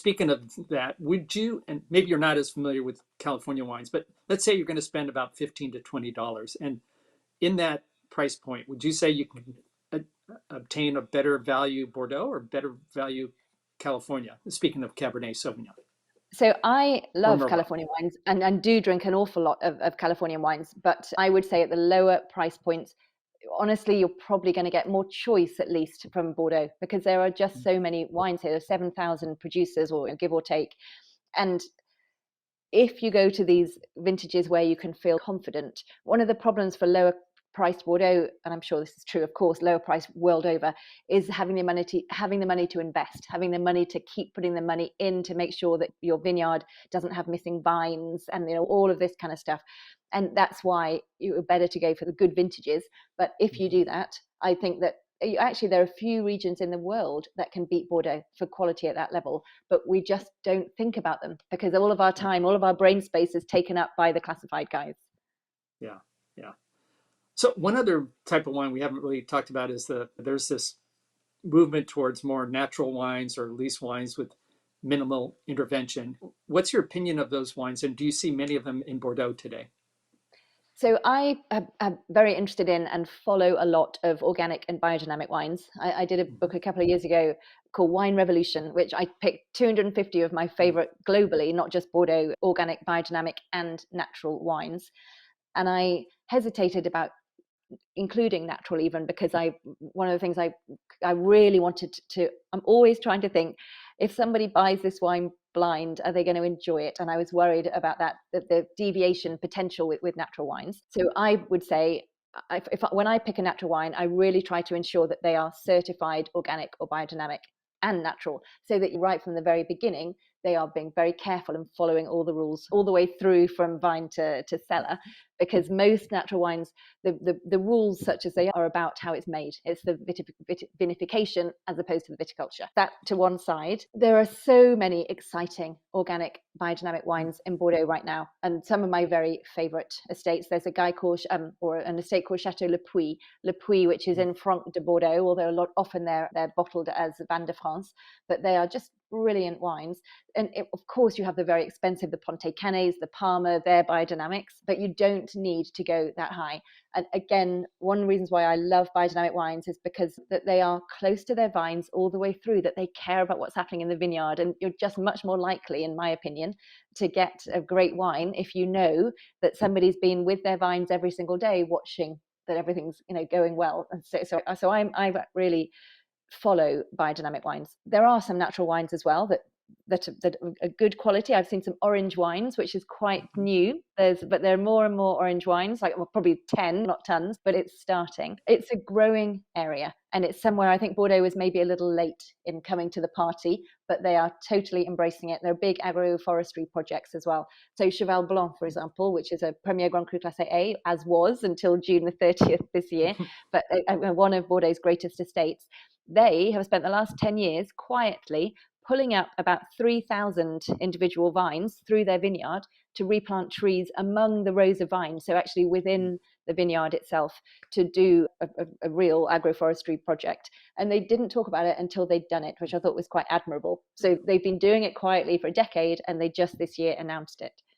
speaking of that, would you, and maybe you're not as familiar with California wines, but let's say you're going to spend about $15 to $20. And in that price point, would you say you can obtain a better value Bordeaux or better value California? Speaking of Cabernet Sauvignon So I or love Merlot. California wines and do drink an awful lot of Californian wines, but I would say at the lower price points, honestly, you're probably going to get more choice, at least from Bordeaux, because there are just so many wines here. There's 7,000 producers, or give or take. And if you go to these vintages where you can feel confident, one of the problems for lower priced Bordeaux, and I'm sure this is true, of course, lower price world over, is having the money to invest, having the money to keep putting the money in to make sure that your vineyard doesn't have missing vines and all of this kind of stuff. And that's why you're better to go for the good vintages. But if you do that, I think that actually there are a few regions in the world that can beat Bordeaux for quality at that level, but we just don't think about them because all of our time, all of our brain space is taken up by the classified guys. Yeah, yeah. So one other type of wine we haven't really talked about is there's this movement towards more natural wines or at least wines with minimal intervention. What's your opinion of those wines, and do you see many of them in Bordeaux today? So I am very interested in and follow a lot of organic and biodynamic wines. I did a book a couple of years ago called Wine Revolution, which I picked 250 of my favorite globally, not just Bordeaux, organic, biodynamic, and natural wines. And I hesitated about including natural even because one of the things I really wanted to, I'm always trying to think, if somebody buys this wine blind, are they going to enjoy it? And I was worried about that the deviation potential with natural wines. So I would say when I pick a natural wine, I really try to ensure that they are certified organic or biodynamic and natural, so that right from the very beginning they are being very careful and following all the rules all the way through from vine to cellar, because most natural wines, the rules such as they are about how it's made. It's the vinification as opposed to the viticulture. That to one side. There are so many exciting organic biodynamic wines in Bordeaux right now, and some of my very favorite estates. There's a guy called or an estate called Chateau Le Puy, which is in Franc de Bordeaux, although often they're bottled as Vin de France, but they are just brilliant wines. And of course you have the very expensive, the Ponte Canes, the Parma, their biodynamics, but you don't need to go that high. And again, one of the reasons why I love biodynamic wines is because that they are close to their vines all the way through, that they care about what's happening in the vineyard, and you're just much more likely, in my opinion, to get a great wine if you know that somebody's been with their vines every single day watching that everything's going well. And so I really follow biodynamic wines. There are some natural wines as well that are good quality. I've seen some orange wines, which is quite new. But there are more and more orange wines, like probably 10, not tons, but it's starting. It's a growing area, and it's somewhere I think Bordeaux was maybe a little late in coming to the party, but they are totally embracing it. There are big agroforestry projects as well. So Cheval Blanc, for example, which is a Premier Grand Cru Classé A, as was until June the 30th this year, but one of Bordeaux's greatest estates. They have spent the last 10 years quietly pulling up about 3,000 individual vines through their vineyard to replant trees among the rows of vines, so actually within the vineyard itself, to do a real agroforestry project. And they didn't talk about it until they'd done it, which I thought was quite admirable. So they've been doing it quietly for a decade, and they just this year announced it.